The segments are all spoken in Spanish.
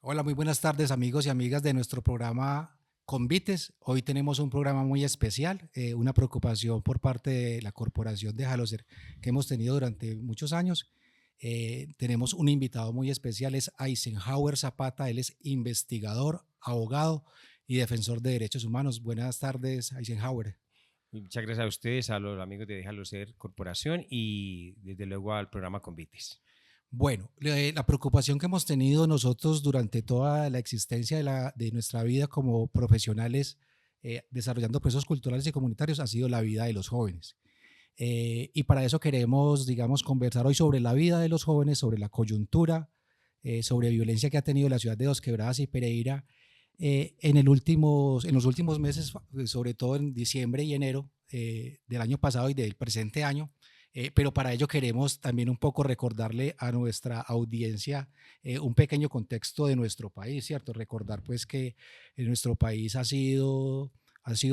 Hola, muy buenas tardes amigos y amigas de nuestro programa Convites. Hoy tenemos un programa muy especial, una preocupación por parte de la corporación de Haloser que hemos tenido durante muchos años. Tenemos un invitado muy especial, es Eisenhower Zapata, él es investigador, abogado y defensor de derechos humanos. Buenas tardes, Eisenhower. Muchas gracias a ustedes, a los amigos de Déjalo Ser Corporación y desde luego al programa Convites. Bueno, la preocupación que hemos tenido nosotros durante toda la existencia de nuestra vida como profesionales desarrollando procesos culturales y comunitarios ha sido la vida de los jóvenes. Y para eso queremos, digamos, conversar hoy sobre la vida de los jóvenes, sobre la coyuntura, sobre violencia que ha tenido la ciudad de Dos Quebradas y Pereira en los últimos meses, sobre todo en diciembre y enero del año pasado y del presente año. Pero para ello queremos también un poco recordarle a nuestra audiencia un pequeño contexto de nuestro país, ¿cierto? Recordar pues que en nuestro país ha sido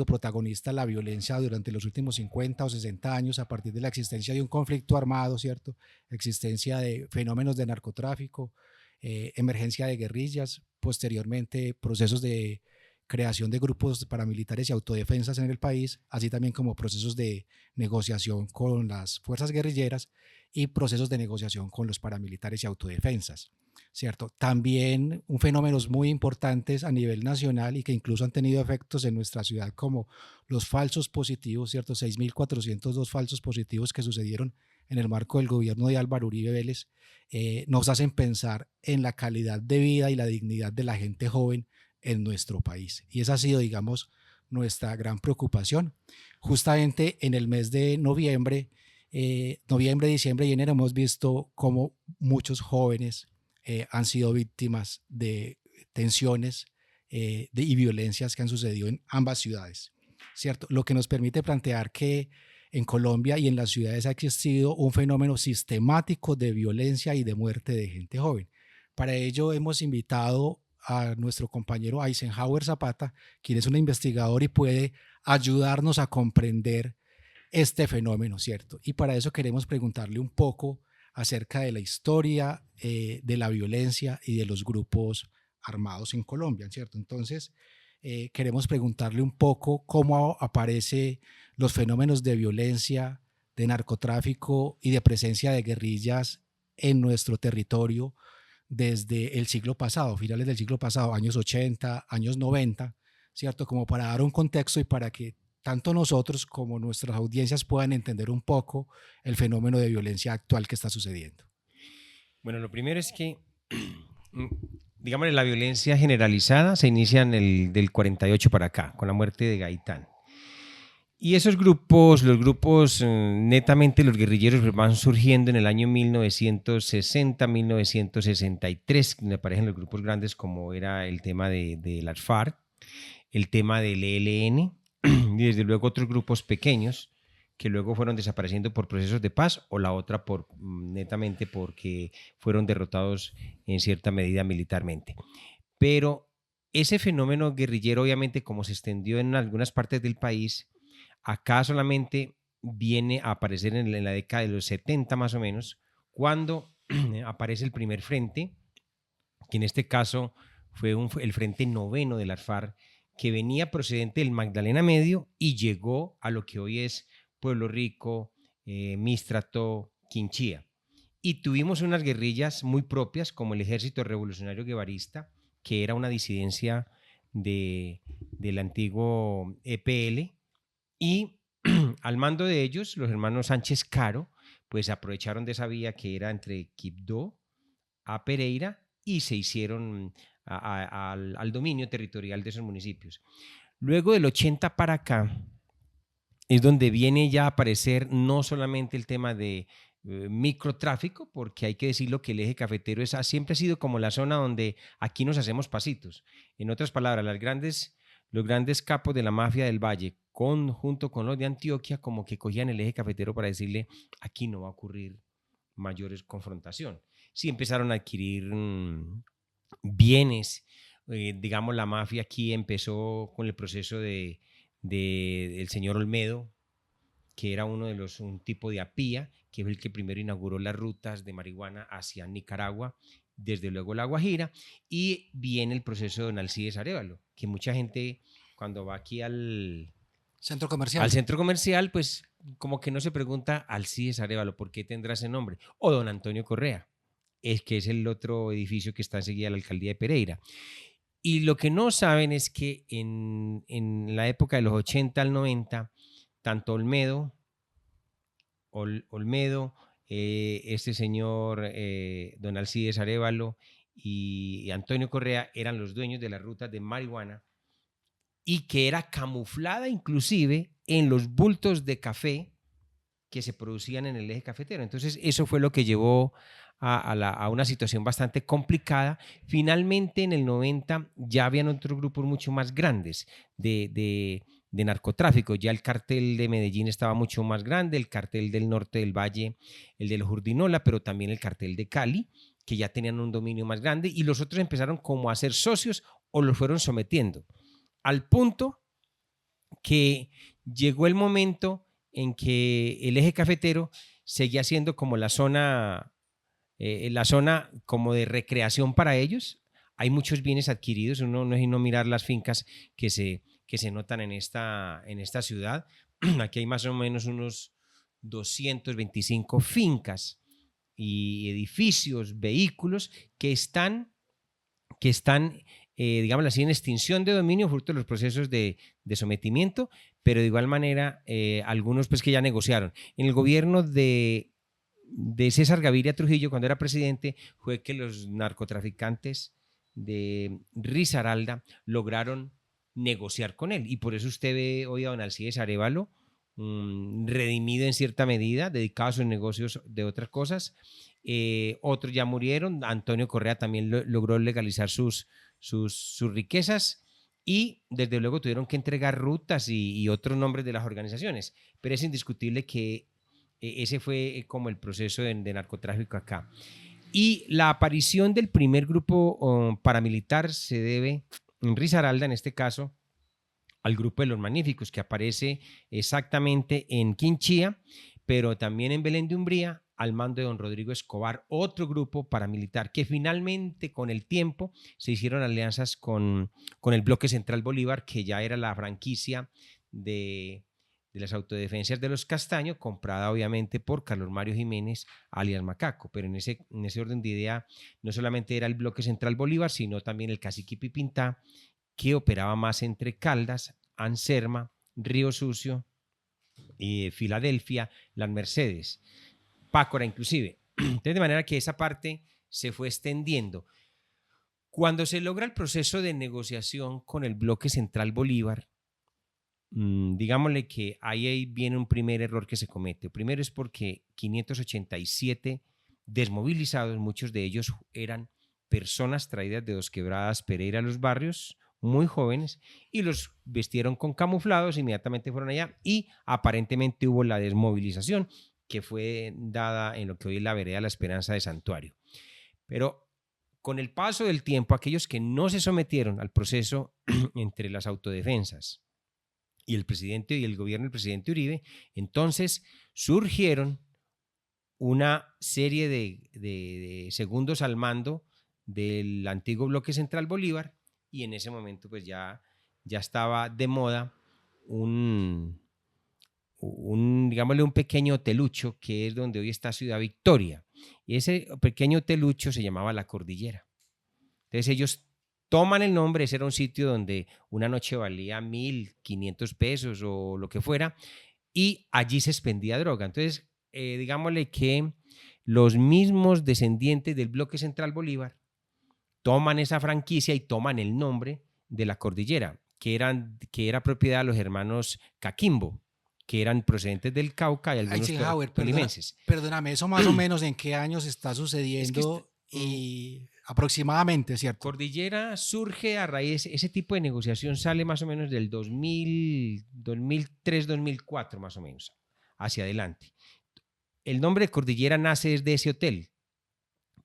protagonista la violencia durante los últimos 50 o 60 años a partir de la existencia de un conflicto armado, ¿cierto? Existencia de fenómenos de narcotráfico, emergencia de guerrillas, posteriormente procesos de creación de grupos paramilitares y autodefensas en el país, así también como procesos de negociación con las fuerzas guerrilleras y procesos de negociación con los paramilitares y autodefensas, ¿cierto? También un fenómenos muy importantes a nivel nacional y que incluso han tenido efectos en nuestra ciudad como los falsos positivos, ¿cierto? 6.402 falsos positivos que sucedieron en el marco del gobierno de Álvaro Uribe Vélez, nos hacen pensar en la calidad de vida y la dignidad de la gente joven en nuestro país. Y esa ha sido, digamos, nuestra gran preocupación. Justamente en el mes de noviembre, diciembre y enero hemos visto cómo muchos jóvenes han sido víctimas de tensiones y violencias que han sucedido en ambas ciudades, ¿cierto? Lo que nos permite plantear que en Colombia y en las ciudades ha existido un fenómeno sistemático de violencia y de muerte de gente joven. Para ello hemos invitado a nuestro compañero Eisenhower Zapata, quien es un investigador y puede ayudarnos a comprender este fenómeno, ¿cierto? Y para eso queremos preguntarle un poco acerca de la historia de la violencia y de los grupos armados en Colombia, ¿cierto? Entonces, queremos preguntarle un poco cómo aparecen los fenómenos de violencia, de narcotráfico y de presencia de guerrillas en nuestro territorio desde el siglo pasado, finales del siglo pasado, años 80, años 90, ¿cierto? Como para dar un contexto y para que tanto nosotros como nuestras audiencias puedan entender un poco el fenómeno de violencia actual que está sucediendo. Bueno, lo primero es que, digamos, la violencia generalizada se inicia del 48 para acá, con la muerte de Gaitán. Y esos grupos, los grupos netamente los guerrilleros van surgiendo en el año 1960, 1963, donde aparecen los grupos grandes como era el tema de las FARC, el tema del ELN y desde luego otros grupos pequeños que luego fueron desapareciendo por procesos de paz o la otra por netamente porque fueron derrotados en cierta medida militarmente. Pero ese fenómeno guerrillero, obviamente, como se extendió en algunas partes del país, acá solamente viene a aparecer en la década de los 70 más o menos, cuando aparece el primer frente, que en este caso fue el Frente Noveno de las FARC, que venía procedente del Magdalena Medio y llegó a lo que hoy es Pueblo Rico, Mistrato, Quinchía. Y tuvimos unas guerrillas muy propias, como el Ejército Revolucionario Guevarista, que era una disidencia del antiguo EPL, y al mando de ellos, los hermanos Sánchez Caro, pues aprovecharon de esa vía que era entre Quibdó a Pereira y se hicieron al dominio territorial de esos municipios. Luego del 80 para acá es donde viene ya a aparecer no solamente el tema de microtráfico, porque hay que decirlo que el eje cafetero siempre ha sido como la zona donde aquí nos hacemos pasitos. En otras palabras, los grandes capos de la mafia del Valle, junto con los de Antioquia, como que cogían el eje cafetero para decirle, aquí no va a ocurrir mayores confrontación. Sí empezaron a adquirir bienes, digamos, la mafia aquí empezó con el proceso del señor Olmedo, que era un tipo de apía, que fue el que primero inauguró las rutas de marihuana hacia Nicaragua, desde luego La Guajira, y viene el proceso de don Alcides Arévalo, que mucha gente cuando va aquí Centro al comercial. centro comercial, pues como que no se pregunta Alcides Arévalo, ¿por qué tendrá ese nombre? O don Antonio Correa, que es el otro edificio que está enseguida de la alcaldía de Pereira. Y lo que no saben es que en la época de los 80 al 90, tanto Olmedo, este señor don Alcides Arévalo y Antonio Correa eran los dueños de las rutas de marihuana y que era camuflada inclusive en los bultos de café que se producían en el eje cafetero. Entonces eso fue lo que llevó a una situación bastante complicada. Finalmente en el 90 ya habían otros grupos mucho más grandes de narcotráfico. Ya el cartel de Medellín estaba mucho más grande, el cartel del norte del Valle, el de los Urdinola, pero también el cartel de Cali, que ya tenían un dominio más grande, y los otros empezaron como a ser socios o los fueron sometiendo, al punto que llegó el momento en que el eje cafetero seguía siendo como la zona como de recreación para ellos. Hay muchos bienes adquiridos, uno no es no mirar las fincas que se notan en esta ciudad. Aquí hay más o menos unos 225 fincas y edificios, vehículos que están digámoslo así, en extinción de dominio fruto de los procesos de sometimiento, pero de igual manera algunos pues que ya negociaron. En el gobierno de César Gaviria Trujillo, cuando era presidente, fue que los narcotraficantes de Risaralda lograron negociar con él, y por eso usted ve hoy a don Alcides Arévalo redimido en cierta medida, dedicado a sus negocios de otras cosas. Otros ya murieron. Antonio Correa también logró legalizar sus riquezas, y desde luego tuvieron que entregar rutas y otros nombres de las organizaciones, pero es indiscutible que ese fue como el proceso de narcotráfico acá. Y la aparición del primer grupo paramilitar se debe, en Risaralda en este caso, al grupo de los Magníficos, que aparece exactamente en Quinchía, pero también en Belén de Umbría, al mando de don Rodrigo Escobar, otro grupo paramilitar que finalmente con el tiempo se hicieron alianzas con el Bloque Central Bolívar, que ya era la franquicia de las autodefensas de los Castaño, comprada obviamente por Carlos Mario Jiménez, alias Macaco. Pero en ese orden de idea no solamente era el Bloque Central Bolívar, sino también el Cacique Pipintá, que operaba más entre Caldas, Anserma, Río Sucio, Filadelfia, Las Mercedes, Pácora inclusive. Entonces, de manera que esa parte se fue extendiendo. Cuando se logra el proceso de negociación con el Bloque Central Bolívar, digámosle que ahí viene un primer error que se comete. El primero es porque 587 desmovilizados, muchos de ellos eran personas traídas de Dos Quebradas, Pereira, a los barrios, muy jóvenes, y los vistieron con camuflados, inmediatamente fueron allá y aparentemente hubo la desmovilización que fue dada en lo que hoy es la vereda La Esperanza de Santuario. Pero con el paso del tiempo, aquellos que no se sometieron al proceso entre las autodefensas y el presidente y el gobierno del presidente Uribe, entonces surgieron una serie de segundos al mando del antiguo Bloque Central Bolívar, y en ese momento pues ya estaba de moda digámosle un pequeño hotelucho, que es donde hoy está Ciudad Victoria, y ese pequeño hotelucho se llamaba La Cordillera. Entonces ellos toman el nombre, ese era un sitio donde una noche valía 1.500 pesos o lo que fuera, y allí se expendía droga. Entonces, digámosle que los mismos descendientes del Bloque Central Bolívar toman esa franquicia y toman el nombre de La Cordillera, que era propiedad de los hermanos Caquimbo, que eran procedentes del Cauca y algunos tolimenses. Perdóname, eso más o menos en qué años está sucediendo y aproximadamente, ¿cierto? Cordillera surge a raíz, ese tipo de negociación sale más o menos del 2003, 2004 más o menos, hacia adelante. El nombre de Cordillera nace desde ese hotel,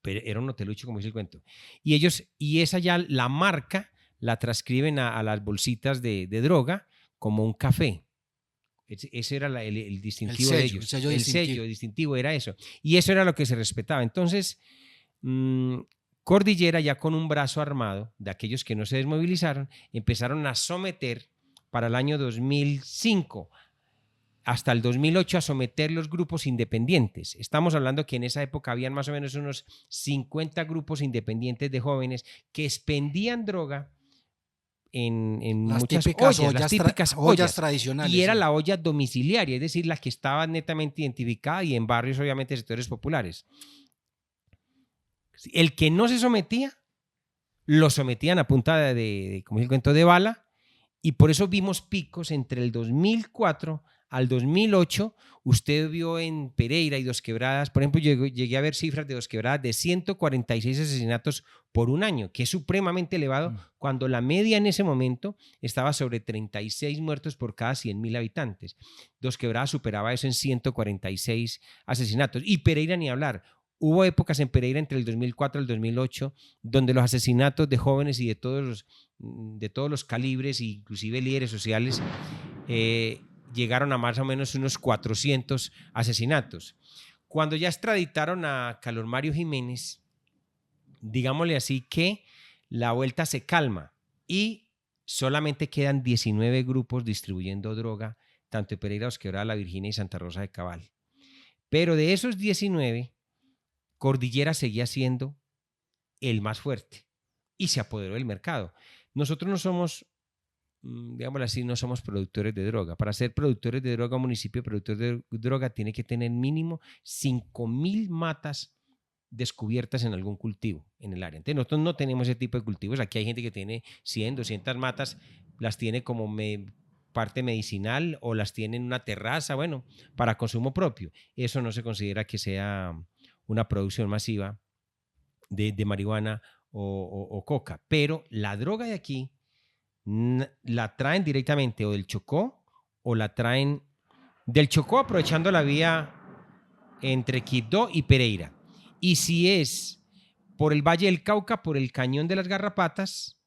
pero era un hotelucho, como dice el cuento. Y esa ya la marca la transcriben a las bolsitas de droga como un café. Ese era el distintivo de ellos. El sello distintivo era eso. Y eso era lo que se respetaba. Entonces, Cordillera, ya con un brazo armado de aquellos que no se desmovilizaron, empezaron a someter para el año 2005 hasta el 2008 a someter los grupos independientes. Estamos hablando que en esa época habían más o menos unos 50 grupos independientes de jóvenes que expendían droga en Las muchas típicas ollas, las típicas ollas tradicionales. y era Sí. la olla domiciliaria, es decir, la que estaba netamente identificada y en barrios, obviamente, sectores populares. El que no se sometía, lo sometían a punta como el cuento, de bala, y por eso vimos picos entre el 2004 al 2008. Usted vio en Pereira y Dos Quebradas, por ejemplo, llegué a ver cifras de Dos Quebradas de 146 asesinatos por un año, que es supremamente elevado cuando la media en ese momento estaba sobre 36 muertos por cada 100.000 habitantes. Dos Quebradas superaba eso en 146 asesinatos. Y Pereira ni hablar. Hubo épocas en Pereira entre el 2004 y el 2008 donde los asesinatos de jóvenes y de todos los calibres, inclusive líderes sociales, llegaron a más o menos unos 400 asesinatos. Cuando ya extraditaron a Carlos Mario Jiménez, digámosle así que la vuelta se calma y solamente quedan 19 grupos distribuyendo droga, tanto en Pereira, Dos Quebradas, La Virginia y Santa Rosa de Cabal. Pero de esos 19, Cordillera seguía siendo el más fuerte y se apoderó del mercado. Nosotros no somos, digámoslo así, no somos productores de droga. Para ser productores de droga, un municipio productor de droga tiene que tener mínimo 5.000 matas descubiertas en algún cultivo en el área. Entonces nosotros no tenemos ese tipo de cultivos. Aquí hay gente que tiene 100, 200 matas, las tiene como parte medicinal o las tiene en una terraza, bueno, para consumo propio. Eso no se considera que sea una producción masiva de marihuana o coca. Pero la droga de aquí la traen directamente o del Chocó o la traen del Chocó aprovechando la vía entre Quibdó y Pereira. Y si es por el Valle del Cauca, por el Cañón de las Garrapatas,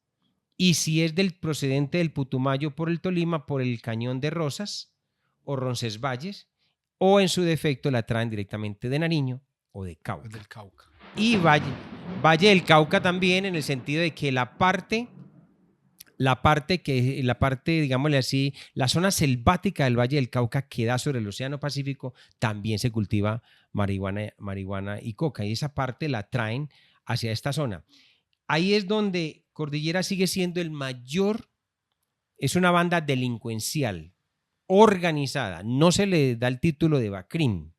y si es del procedente del Putumayo por el Tolima, por el Cañón de Rosas o Roncesvalles, o en su defecto la traen directamente de Nariño o de Cauca. Del Cauca. Y Valle del Cauca también, en el sentido de que la parte, digámosle así, la zona selvática del Valle del Cauca que da sobre el Océano Pacífico, también se cultiva marihuana y coca, y esa parte la traen hacia esta zona. Ahí es donde Cordillera sigue siendo el mayor, es una banda delincuencial, organizada, no se le da el título de BACRIM,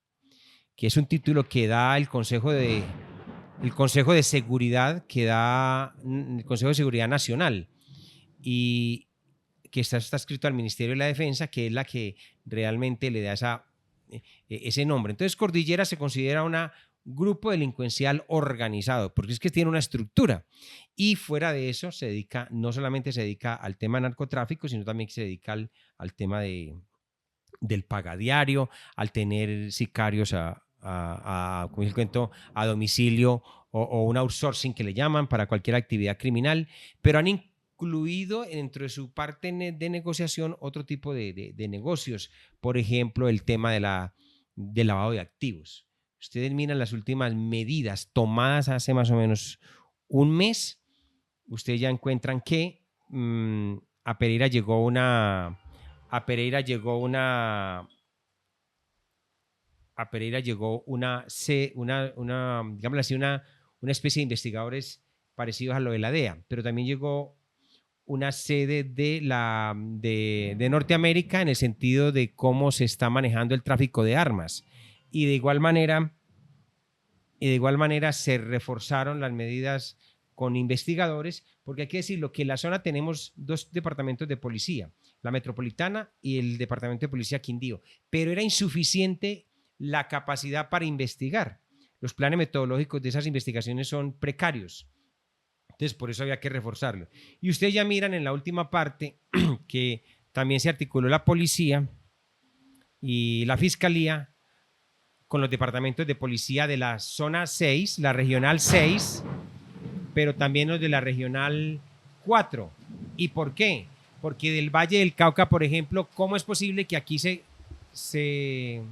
que es un título que da el Consejo de Seguridad, que da el Consejo de Seguridad Nacional, y que está escrito al Ministerio de la Defensa, que es la que realmente le da ese nombre. Entonces Cordillera se considera un grupo delincuencial organizado, porque es que tiene una estructura, y fuera de eso no solamente se dedica al tema de narcotráfico, sino también se dedica al tema del pagadiario, al tener sicarios como les cuento, a domicilio o un outsourcing que le llaman para cualquier actividad criminal, pero han incluido dentro de su parte de negociación otro tipo de negocios, por ejemplo, el tema del lavado de activos. Ustedes miran las últimas medidas tomadas hace más o menos un mes, ustedes ya encuentran que a Pereira llegó una digámoslo así, una especie de investigadores parecidos a lo de la DEA, pero también llegó una sede de Norteamérica en el sentido de cómo se está manejando el tráfico de armas. Y de igual manera se reforzaron las medidas con investigadores, porque hay que decirlo que en la zona tenemos 2 departamentos de policía, la Metropolitana y el Departamento de Policía Quindío, pero era insuficiente la capacidad para investigar. Los planes metodológicos de esas investigaciones son precarios. Entonces, por eso había que reforzarlo. Y ustedes ya miran en la última parte que también se articuló la policía y la fiscalía con los departamentos de policía de la zona 6, la regional 6, pero también los de la regional 4. ¿Y por qué? Porque del Valle del Cauca, por ejemplo, ¿cómo es posible que aquí se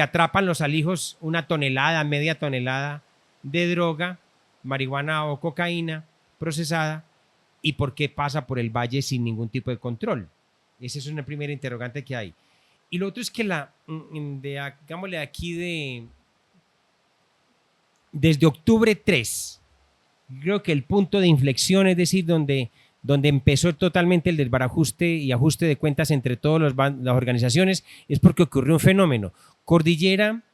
atrapan los alijos 1 tonelada, media tonelada de droga marihuana o cocaína procesada y por qué pasa por el valle sin ningún tipo de control. Esa es una primera interrogante que hay. Y lo otro es que digámosle aquí desde octubre 3, creo que el punto de inflexión, es decir, donde empezó totalmente el desbarajuste y ajuste de cuentas entre todas las organizaciones, es porque ocurrió un fenómeno. Cordillera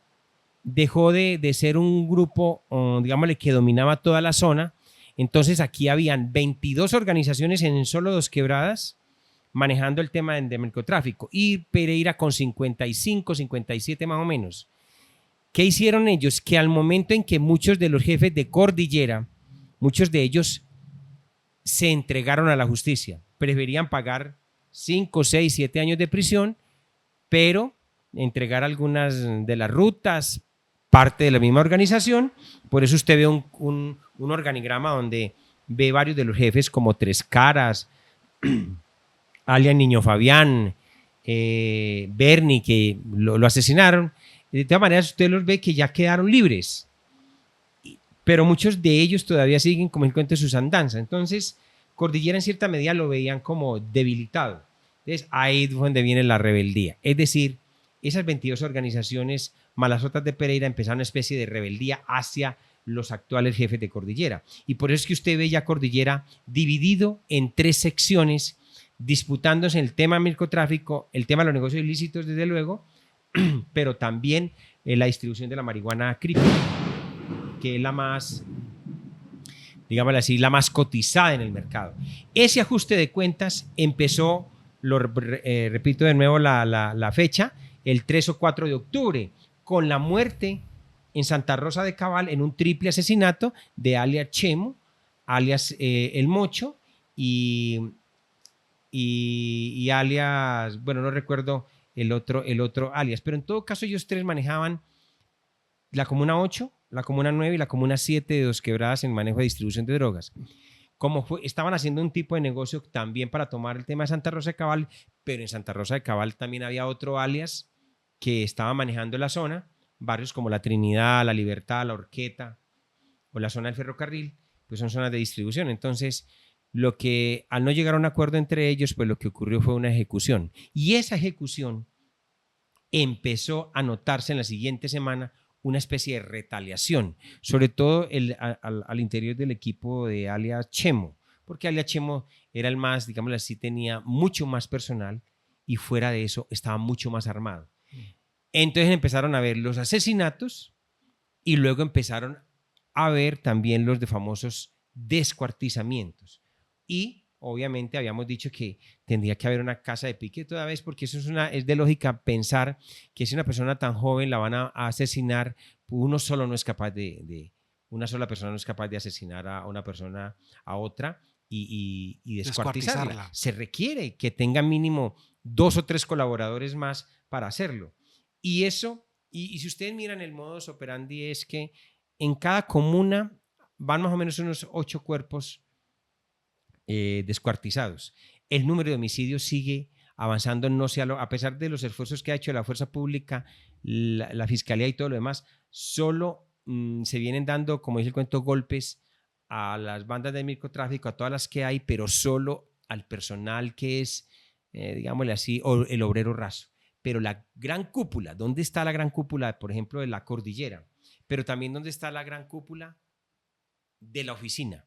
dejó de ser un grupo, digámosle, que dominaba toda la zona. Entonces aquí habían 22 organizaciones en solo 2 quebradas manejando el tema de narcotráfico, y Pereira con 55, 57 más o menos. ¿Qué hicieron ellos? Que al momento en que muchos de los jefes de Cordillera, muchos de ellos se entregaron a la justicia, preferían pagar 5, 6, 7 años de prisión, pero entregar algunas de las rutas, parte de la misma organización. Por eso usted ve un organigrama donde ve varios de los jefes como Tres Caras, alias Niño Fabián, Bernie, que lo asesinaron. De todas maneras, usted los ve que ya quedaron libres, pero muchos de ellos todavía siguen como el cuento de sus andanzas. Entonces, Cordillera en cierta medida lo veían como debilitado. Entonces, ahí es donde viene la rebeldía. Es decir, esas 22 organizaciones malasotas de Pereira empezaron una especie de rebeldía hacia los actuales jefes de Cordillera. Y por eso es que usted ve ya Cordillera dividido en 3 secciones, disputándose el tema del narcotráfico, el tema de los negocios ilícitos, desde luego, pero también la distribución de la marihuana crítica, que es la más, digámoslo así, la más cotizada en el mercado. Ese ajuste de cuentas empezó, repito de nuevo la fecha, el 3 o 4 de octubre, con la muerte en Santa Rosa de Cabal en un triple asesinato de alias Chemo, alias El Mocho y alias, bueno, no recuerdo el otro alias, pero en todo caso ellos 3 manejaban la Comuna 8, la Comuna 9 y la Comuna 7 de Dos Quebradas en manejo de distribución de drogas. Estaban haciendo un tipo de negocio también para tomar el tema de Santa Rosa de Cabal, pero en Santa Rosa de Cabal también había otro alias que estaba manejando la zona, barrios como La Trinidad, La Libertad, La Horqueta o la zona del ferrocarril, pues son zonas de distribución. Entonces, al no llegar a un acuerdo entre ellos, pues lo que ocurrió fue una ejecución. Y esa ejecución empezó a notarse en la siguiente semana una especie de retaliación, sobre todo al interior del equipo de alias Chemo, porque alias Chemo era el más, digámoslo así, tenía mucho más personal y fuera de eso estaba mucho más armado. Entonces empezaron a ver los asesinatos y luego empezaron a ver también los de famosos descuartizamientos. Y obviamente habíamos dicho que tendría que haber una casa de pique toda vez, porque eso es de lógica pensar que si una persona tan joven la van a asesinar, una sola persona no es capaz de asesinar a una persona a otra y descuartizarla. Se requiere que tenga mínimo 2 o 3 colaboradores más para hacerlo. Y eso, y si ustedes miran el modus operandi, es que en cada comuna van más o menos unos 8 cuerpos descuartizados. El número de homicidios sigue avanzando, a pesar de los esfuerzos que ha hecho la fuerza pública, la fiscalía y todo lo demás, solo se vienen dando, como dice el cuento, golpes a las bandas de microtráfico, a todas las que hay, pero solo al personal que es, digámosle así, el obrero raso. Pero la gran cúpula, ¿dónde está la gran cúpula, por ejemplo, de la Cordillera? Pero también ¿dónde está la gran cúpula de la oficina?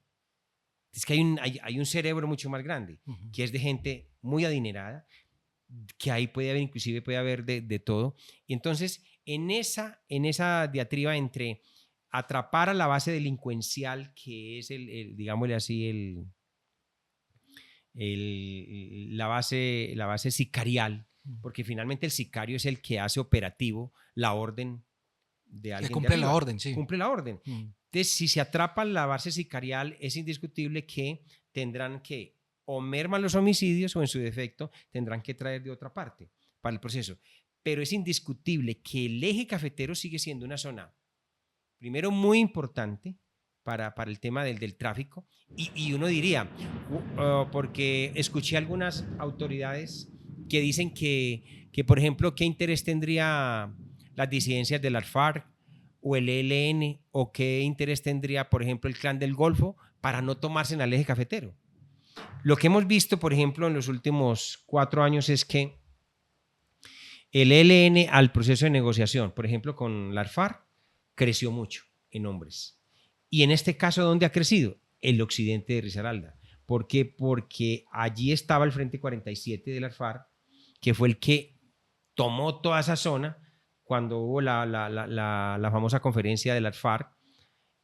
Es que hay un cerebro mucho más grande, que es de gente muy adinerada, que ahí puede haber de todo. Y entonces, en esa diatriba entre atrapar a la base delincuencial, que es digámosle así, la base sicarial, porque finalmente el sicario es el que hace operativo la orden de alguien. Que cumple la orden, sí. Cumple la orden. Entonces, si se atrapa la base sicarial, es indiscutible que tendrán que o merman los homicidios o en su defecto tendrán que traer de otra parte para el proceso. Pero es indiscutible que el eje cafetero sigue siendo una zona, primero, muy importante para el tema del tráfico. Y uno diría, porque escuché algunas autoridades que dicen que, por ejemplo, ¿qué interés tendría las disidencias de las FARC o el ELN, o qué interés tendría, por ejemplo, el Clan del Golfo para no tomarse en el eje cafetero. Lo que hemos visto, por ejemplo, en los últimos 4 años es que el ELN al proceso de negociación, por ejemplo, con la FARC, creció mucho en hombres. Y en este caso, ¿dónde ha crecido? El occidente de Risaralda. ¿Por qué? Porque allí estaba el Frente 47 de la FARC, que fue el que tomó toda esa zona cuando hubo la famosa conferencia de la FARC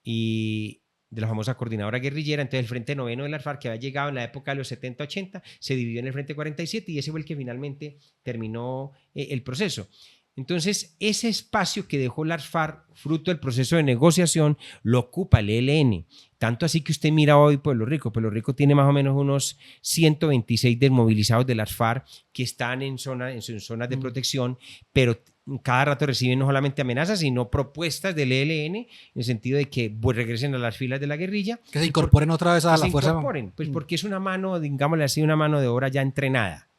y de la famosa coordinadora guerrillera. Entonces el Frente Noveno de la FARC, que había llegado en la época de los 70-80, se dividió en el Frente 47 y ese fue el que finalmente terminó el proceso. Entonces, ese espacio que dejó la FARC, fruto del proceso de negociación, lo ocupa el ELN. Tanto así que usted mira hoy Pueblo Rico. Pueblo Rico tiene más o menos unos 126 desmovilizados de las FARC que están en zonas de protección, pero cada rato reciben no solamente amenazas, sino propuestas del ELN en el sentido de que regresen a las filas de la guerrilla. Que se incorporen otra vez a la fuerza. Pues porque es una mano, digámosle así, una mano de obra ya entrenada.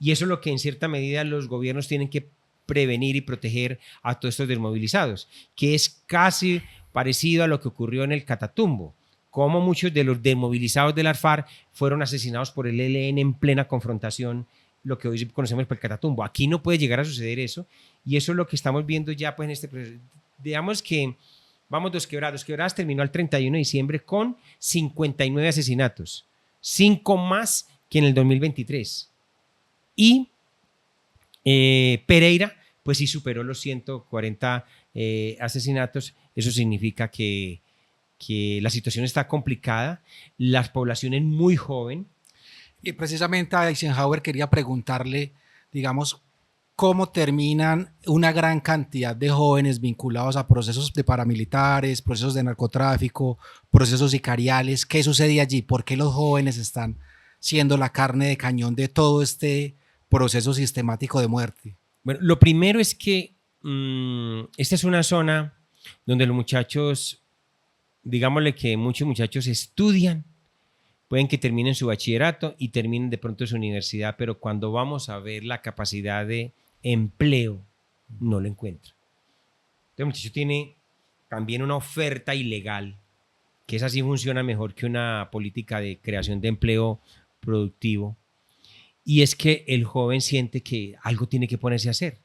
Y eso es lo que en cierta medida los gobiernos tienen que prevenir y proteger a todos estos desmovilizados, que es casi parecido a lo que ocurrió en el Catatumbo, como muchos de los desmovilizados de la FARC fueron asesinados por el ELN en plena confrontación, lo que hoy conocemos por el Catatumbo. Aquí no puede llegar a suceder eso, y eso es lo que estamos viendo ya pues en este proceso. Digamos que vamos Dos Quebradas terminó el 31 de diciembre con 59 asesinatos, 5 más que en el 2023. Y Pereira, pues sí superó los 140 asesinatos. Eso significa que la situación está complicada, la población es muy joven. Y precisamente a Eisenhower quería preguntarle, digamos, cómo terminan una gran cantidad de jóvenes vinculados a procesos de paramilitares, procesos de narcotráfico, procesos sicariales. ¿Qué sucede allí? ¿Por qué los jóvenes están siendo la carne de cañón de todo este proceso sistemático de muerte? Bueno, lo primero es que esta es una zona donde los muchachos, digámosle que muchos muchachos estudian, pueden que terminen su bachillerato y terminen de pronto su universidad, pero cuando vamos a ver la capacidad de empleo, no lo encuentra. Entonces el muchacho tiene también una oferta ilegal, que esa sí funciona mejor que una política de creación de empleo productivo. Y es que el joven siente que algo tiene que ponerse a hacer.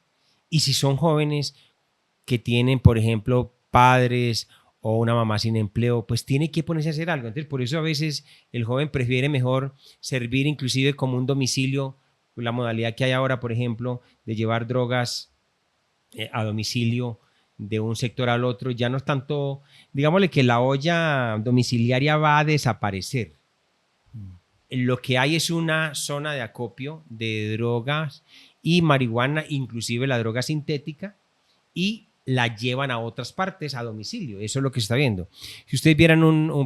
Y si son jóvenes que tienen, por ejemplo, padres o una mamá sin empleo, pues tiene que ponerse a hacer algo. Entonces, por eso a veces el joven prefiere mejor servir inclusive como un domicilio, la modalidad que hay ahora, por ejemplo, de llevar drogas a domicilio de un sector al otro. Ya no es tanto, digámosle que la olla domiciliaria va a desaparecer. Lo que hay es una zona de acopio de drogas y marihuana, inclusive la droga sintética, y la llevan a otras partes a domicilio. Eso es lo que se está viendo. Si ustedes vieran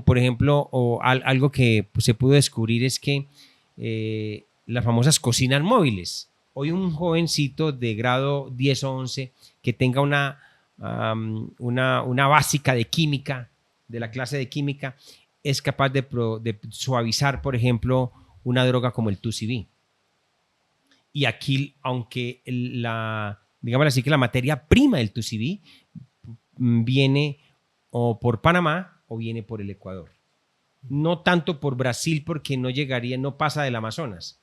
por ejemplo, algo que se pudo descubrir es que las famosas cocinas móviles. Hoy un jovencito de grado 10 o 11 que tenga una básica de química, de la clase de química, es capaz de suavizar, por ejemplo, una droga como el 2CB. Y aquí, aunque digamos así que la materia prima del 2CB viene o por Panamá o viene por el Ecuador. No tanto por Brasil, porque no llegaría, no pasa del Amazonas.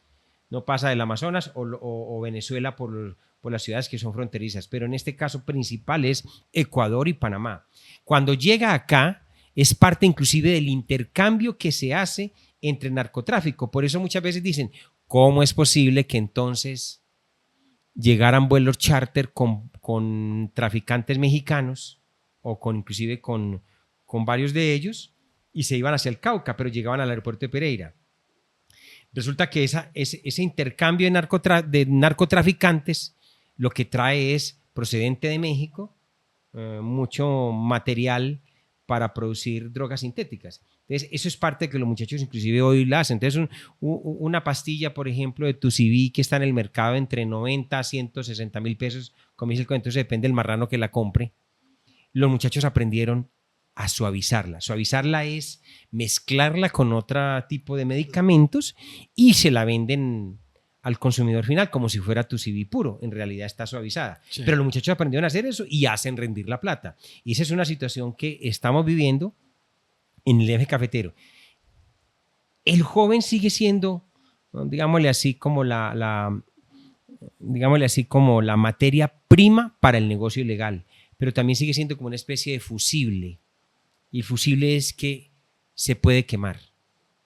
No pasa del Amazonas o Venezuela por las ciudades que son fronterizas. Pero en este caso principal es Ecuador y Panamá. Cuando llega acá, es parte inclusive del intercambio que se hace entre narcotráfico. Por eso muchas veces dicen, ¿cómo es posible que entonces llegaran vuelos charter con traficantes mexicanos o inclusive con varios de ellos y se iban hacia el Cauca, pero llegaban al aeropuerto de Pereira? Resulta que ese intercambio de narcotraficantes lo que trae es procedente de México, mucho material para producir drogas sintéticas. Entonces, eso es parte de que los muchachos inclusive hoy la hacen. Entonces, una pastilla, por ejemplo, de 2CB que está en el mercado entre 90 a 160 mil pesos, como dice el cuento, entonces depende del marrano que la compre. Los muchachos aprendieron a suavizarla. Suavizarla es mezclarla con otro tipo de medicamentos y se la venden al consumidor final como si fuera tu CV puro. En realidad está suavizada. Sí. Pero los muchachos aprendieron a hacer eso y hacen rendir la plata. Y esa es una situación que estamos viviendo en el eje cafetero. El joven sigue siendo, digámosle así, como digámosle así, como la materia prima para el negocio ilegal, pero también sigue siendo como una especie de fusible. Y el fusible es que se puede quemar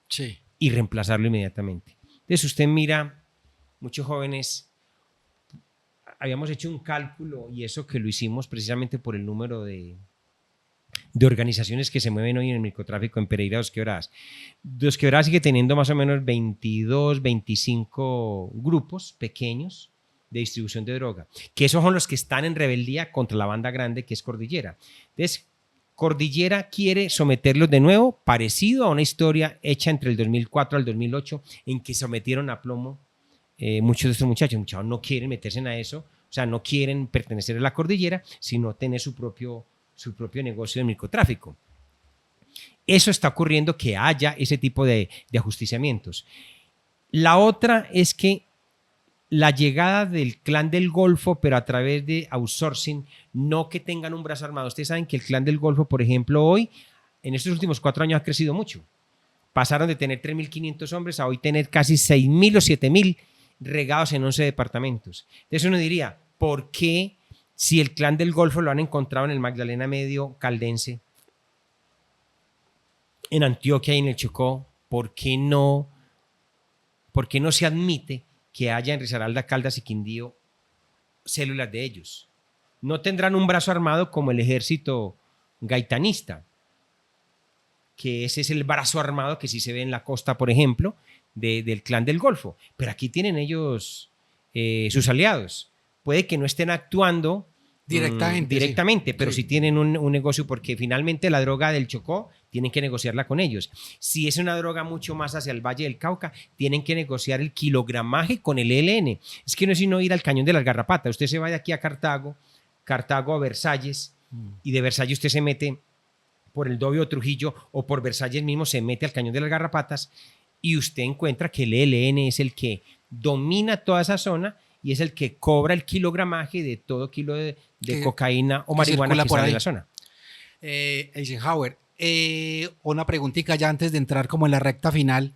Sí. y reemplazarlo inmediatamente. Entonces usted mira, muchos jóvenes, habíamos hecho un cálculo y eso que lo hicimos precisamente por el número de organizaciones que se mueven hoy en el microtráfico en Pereira, Dos Quebradas. Dos Quebradas sigue teniendo más o menos 22, 25 grupos pequeños de distribución de droga, que esos son los que están en rebeldía contra la banda grande que es Cordillera. Entonces, Cordillera quiere someterlos de nuevo, parecido a una historia hecha entre el 2004 al 2008, en que sometieron a plomo muchos de estos muchachos. Muchachos no quieren meterse en eso, o sea, no quieren pertenecer a la Cordillera, sino tener su propio negocio de microtráfico. Eso está ocurriendo, que haya ese tipo de ajusticiamientos. La otra es que la llegada del Clan del Golfo, pero a través de outsourcing, no que tengan un brazo armado. Ustedes saben que el Clan del Golfo, por ejemplo, hoy, en estos últimos 4 años ha crecido mucho. Pasaron de tener 3.500 hombres a hoy tener casi 6.000 o 7.000 regados en 11 departamentos. Entonces uno diría, ¿por qué si el Clan del Golfo lo han encontrado en el Magdalena Medio caldense, en Antioquia y en el Chocó, ¿por qué no se admite que haya en Risaralda, Caldas y Quindío células de ellos? No tendrán un brazo armado como el ejército gaitanista, que ese es el brazo armado que sí se ve en la costa, por ejemplo, del Clan del Golfo. Pero aquí tienen ellos sus aliados. Puede que no estén actuando directamente, pero sí tienen un negocio, porque finalmente la droga del Chocó tienen que negociarla con ellos. Si es una droga mucho más hacia el Valle del Cauca, tienen que negociar el kilogramaje con el ELN. Es que no es sino ir al Cañón de las Garrapatas. Usted se va de aquí a Cartago a Versalles, y de Versalles usted se mete por el Dobio Trujillo, o por Versalles mismo se mete al Cañón de las Garrapatas, y usted encuentra que el ELN es el que domina toda esa zona y es el que cobra el kilogramaje de todo kilo de cocaína o marihuana que sale de la zona. Eisenhower, una preguntita ya antes de entrar como en la recta final.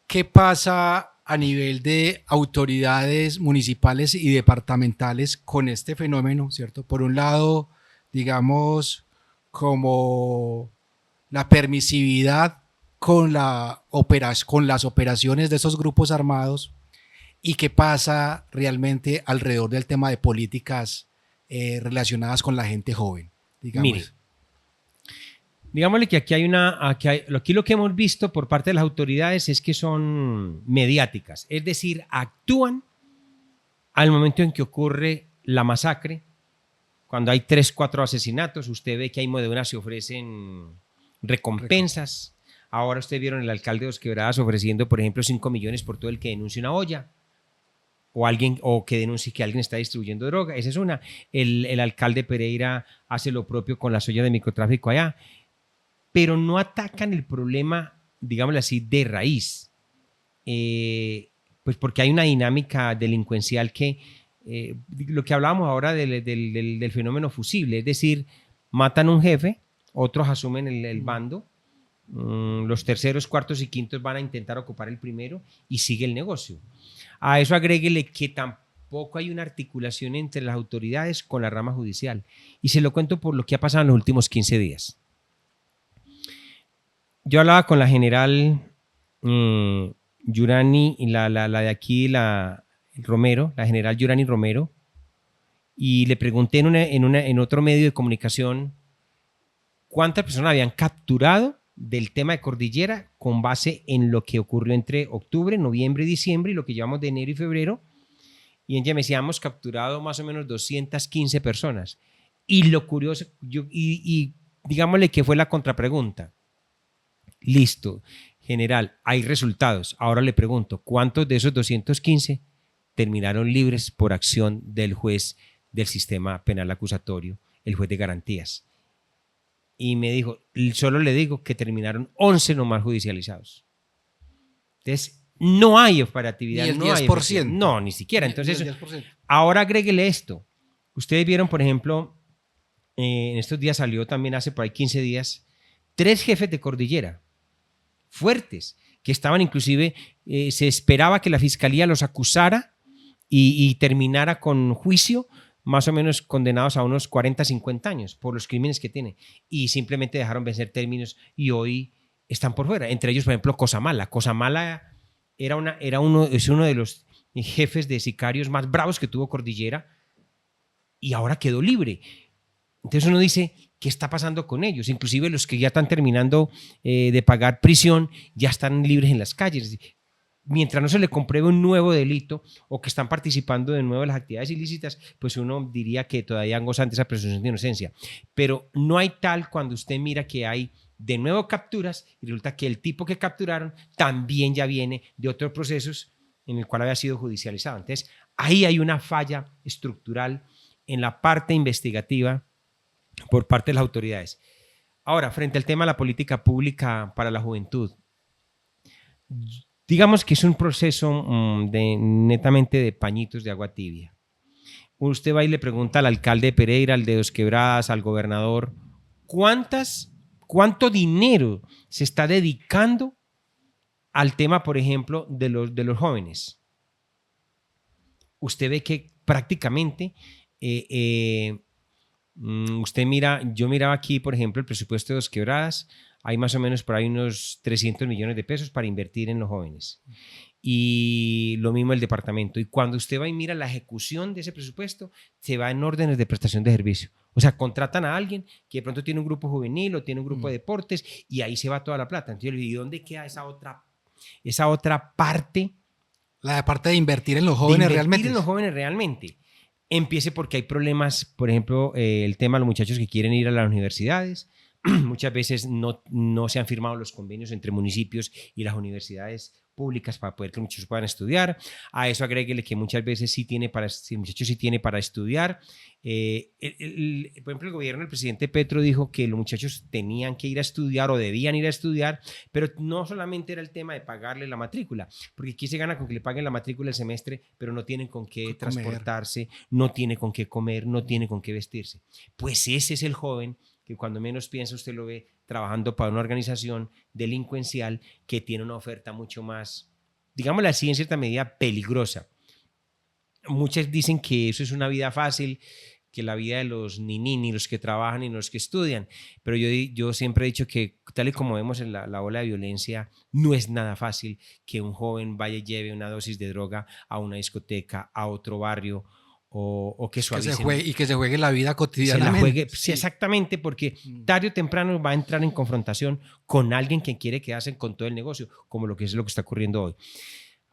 ¿Qué pasa a nivel de autoridades municipales y departamentales con este fenómeno, cierto? Por un lado, digamos, como la permisividad con las operaciones de esos grupos armados, y qué pasa realmente alrededor del tema de políticas relacionadas con la gente joven. Digamos. Mire, digámosle que aquí lo que hemos visto por parte de las autoridades es que son mediáticas, es decir, actúan al momento en que ocurre la masacre. Cuando hay 3, 4 asesinatos, usted ve que ahí de una se ofrecen recompensas. Ahora usted vieron el alcalde de Dos Quebradas ofreciendo, por ejemplo, 5 millones por todo el que denuncie una olla, o que denuncie que alguien está distribuyendo droga. Esa es una. El alcalde Pereira hace lo propio con las ollas de microtráfico allá, pero no atacan el problema, digámoslo así, de raíz, pues porque hay una dinámica delincuencial que, lo que hablábamos ahora del fenómeno fusible, es decir, matan a un jefe, otros asumen el bando, los terceros, cuartos y quintos van a intentar ocupar el primero y sigue el negocio. A eso agréguele que tampoco hay una articulación entre las autoridades con la rama judicial, y se lo cuento por lo que ha pasado en los últimos 15 días. Yo hablaba con la general Yurani, y la de aquí, Romero, la general Yurani Romero, y le pregunté en otro medio de comunicación cuántas personas habían capturado del tema de Cordillera con base en lo que ocurrió entre octubre, noviembre y diciembre, y lo que llevamos de enero y febrero. Y ella me decía, hemos capturado más o menos 215 personas. Y lo curioso, y digámosle que fue la contrapregunta. Listo, general, hay resultados. Ahora le pregunto, ¿cuántos de esos 215 terminaron libres por acción del juez del sistema penal acusatorio, el juez de garantías? Y me dijo, solo le digo que terminaron 11 nomás judicializados. Entonces, no hay operatividad. Ni el no hay 10%. no, ni siquiera. Entonces, Ni el 10%. ahora agréguele esto. Ustedes vieron, por ejemplo, en estos días salió también hace por ahí 15 días, 3 jefes de cordillera fuertes, que estaban inclusive, se esperaba que la fiscalía los acusara y terminara con juicio, más o menos condenados a unos 40, 50 años por los crímenes que tienen. Y simplemente dejaron vencer términos y hoy están por fuera. Entre ellos, por ejemplo, Cosamala. Cosamala es uno de los jefes de sicarios más bravos que tuvo Cordillera y ahora quedó libre. Entonces uno dice, ¿qué está pasando con ellos? Inclusive los que ya están terminando de pagar prisión ya están libres en las calles. Mientras no se le compruebe un nuevo delito o que están participando de nuevo en las actividades ilícitas, pues uno diría que todavía gozan de esa presunción de inocencia. Pero no hay tal cuando usted mira que hay de nuevo capturas y resulta que el tipo que capturaron también ya viene de otros procesos en el cual había sido judicializado. Entonces, ahí hay una falla estructural en la parte investigativa por parte de las autoridades. Ahora, frente al tema de la política pública para la juventud, digamos que es un proceso netamente de pañitos de agua tibia. Usted va y le pregunta al alcalde de Pereira, al de Dos Quebradas, al gobernador, ¿cuánto dinero se está dedicando al tema, por ejemplo, de los jóvenes? Usted ve que prácticamente usted mira, yo miraba aquí, por ejemplo, el presupuesto de Dos Quebradas, hay más o menos por ahí unos 300 millones de pesos para invertir en los jóvenes. Y lo mismo el departamento. Y cuando usted va y mira la ejecución de ese presupuesto, se va en órdenes de prestación de servicio. O sea, contratan a alguien que de pronto tiene un grupo juvenil o tiene un grupo de deportes y ahí se va toda la plata. Entonces, ¿y dónde queda esa otra parte? La parte de invertir en los jóvenes realmente. Invertir en los jóvenes realmente. Empiece porque hay problemas, por ejemplo, el tema de los muchachos que quieren ir a las universidades. Muchas veces no se han firmado los convenios entre municipios y las universidades públicas para poder que los muchachos puedan estudiar. A eso agréguele que muchas veces si el muchacho sí tiene para estudiar. Por ejemplo, el gobierno del presidente Petro dijo que los muchachos tenían que ir a estudiar o debían ir a estudiar, pero no solamente era el tema de pagarle la matrícula, porque aquí se gana con que le paguen la matrícula el semestre, pero no tienen con qué transportarse, no tiene con qué comer, no tiene con qué vestirse. Pues ese es el joven que cuando menos piensa usted lo ve trabajando para una organización delincuencial que tiene una oferta mucho más, digámoslo así, en cierta medida peligrosa. Muchos dicen que eso es una vida fácil, que la vida de los ni los que trabajan y los que estudian, pero yo siempre he dicho que tal y como vemos en la ola de violencia, no es nada fácil que un joven vaya y lleve una dosis de droga a una discoteca, a otro barrio, o que suavicen. Que se juegue la vida cotidianamente. Sí, exactamente, porque tarde o temprano va a entrar en confrontación con alguien que quiere quedarse con todo el negocio, como lo que está ocurriendo hoy.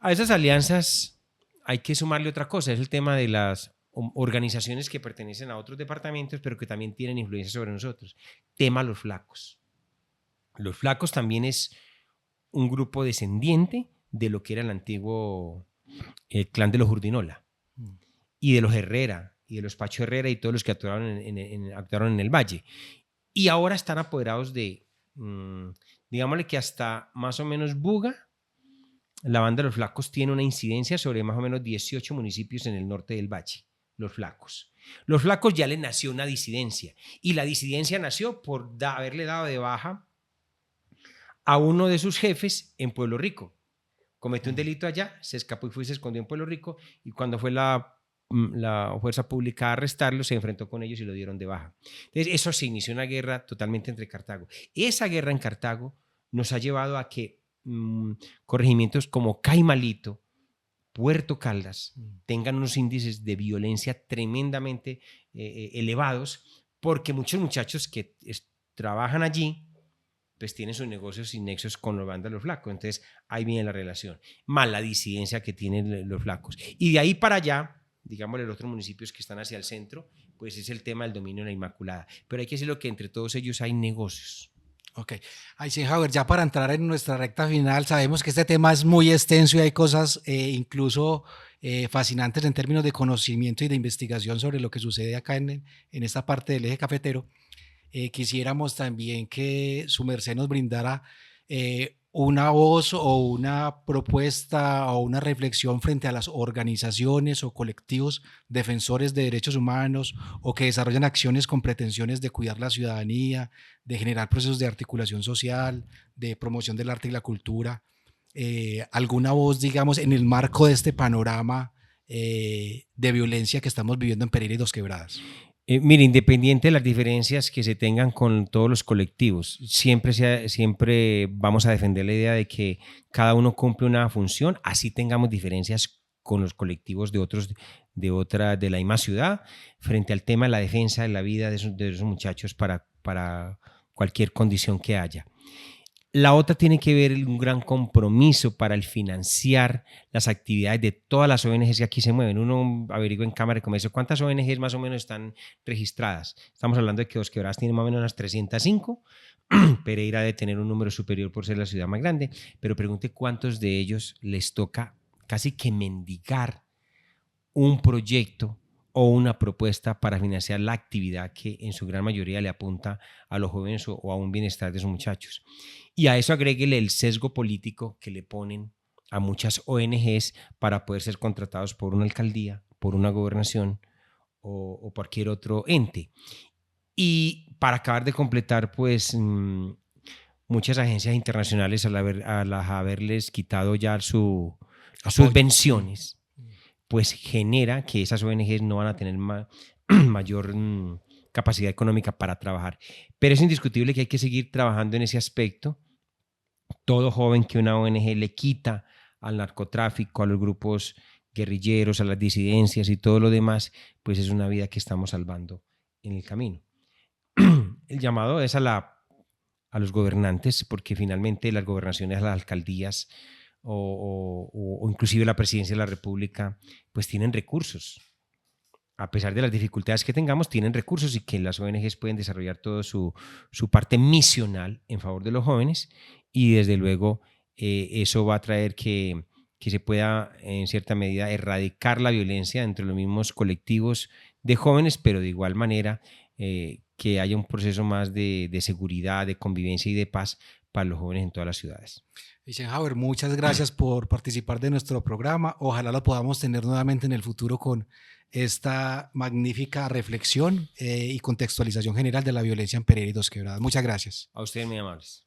A esas alianzas hay que sumarle otra cosa, es el tema de las organizaciones que pertenecen a otros departamentos, pero que también tienen influencia sobre nosotros. Tema los flacos. Los flacos también es un grupo descendiente de lo que era el antiguo clan de los Urdinola y de los Herrera y de los Pacho Herrera y todos los que actuaron en el Valle. Y ahora están apoderados de, digámosle que hasta más o menos Buga, la banda de los flacos tiene una incidencia sobre más o menos 18 municipios en el norte del Valle. Los flacos. Los flacos ya le nació una disidencia y la disidencia nació por haberle dado de baja a uno de sus jefes en Pueblo Rico. Cometió un delito allá, se escapó y se escondió en Pueblo Rico y cuando fue la fuerza pública a arrestarlo, se enfrentó con ellos y lo dieron de baja. Entonces, eso se inició una guerra totalmente entre Cartago. Esa guerra en Cartago nos ha llevado a que corregimientos como Caimalito, Puerto Caldas, tengan unos índices de violencia tremendamente elevados, porque muchos muchachos que trabajan allí, pues tienen sus negocios y nexos con los bandas de los flacos. Entonces, ahí viene la relación. Más la disidencia que tienen los flacos. Y de ahí para allá, digámosle, los otros municipios que están hacia el centro, pues es el tema del dominio de la Inmaculada. Pero hay que decirlo que entre todos ellos hay negocios. Ok. Eisenhower, ya para entrar en nuestra recta final, sabemos que este tema es muy extenso y hay cosas incluso fascinantes en términos de conocimiento y de investigación sobre lo que sucede acá en esta parte del eje cafetero. Quisiéramos también que su merced nos brindara una voz o una propuesta o una reflexión frente a las organizaciones o colectivos defensores de derechos humanos o que desarrollan acciones con pretensiones de cuidar la ciudadanía, de generar procesos de articulación social, de promoción del arte y la cultura? ¿Alguna voz, digamos, en el marco de este panorama de violencia que estamos viviendo en Pereira y Dos Quebradas? Mire, independiente de las diferencias que se tengan con todos los colectivos, siempre vamos a defender la idea de que cada uno cumple una función, así tengamos diferencias con los colectivos de la misma ciudad, frente al tema de la defensa de la vida de esos muchachos para cualquier condición que haya. La otra tiene que ver un gran compromiso para el financiar las actividades de todas las ONGs que aquí se mueven. Uno averigua en Cámara de Comercio cuántas ONGs más o menos están registradas. Estamos hablando de que Dos Quebradas tiene más o menos unas 305. Pereira debe tener un número superior por ser la ciudad más grande, pero pregunte cuántos de ellos les toca casi que mendigar un proyecto o una propuesta para financiar la actividad que en su gran mayoría le apunta a los jóvenes o a un bienestar de esos muchachos. Y a eso agréguele el sesgo político que le ponen a muchas ONGs para poder ser contratados por una alcaldía, por una gobernación o cualquier otro ente. Y para acabar de completar, pues muchas agencias internacionales al haberles quitado ya sus subvenciones, pues genera que esas ONGs no van a tener mayor capacidad económica para trabajar. Pero es indiscutible que hay que seguir trabajando en ese aspecto. Todo joven que una ONG le quita al narcotráfico, a los grupos guerrilleros, a las disidencias y todo lo demás, pues es una vida que estamos salvando en el camino. El llamado es a los gobernantes, porque finalmente las gobernaciones, las alcaldías o inclusive la presidencia de la República, pues tienen recursos. A pesar de las dificultades que tengamos, tienen recursos y que las ONGs pueden desarrollar toda su parte misional en favor de los jóvenes y desde luego eso va a traer que se pueda en cierta medida erradicar la violencia entre los mismos colectivos de jóvenes, pero de igual manera que haya un proceso más de seguridad, de convivencia y de paz para los jóvenes en todas las ciudades. Eisenhower, muchas gracias por participar de nuestro programa. Ojalá lo podamos tener nuevamente en el futuro con esta magnífica reflexión y contextualización general de la violencia en Pereira y Dos Quebradas. Muchas gracias. A ustedes, muy amables.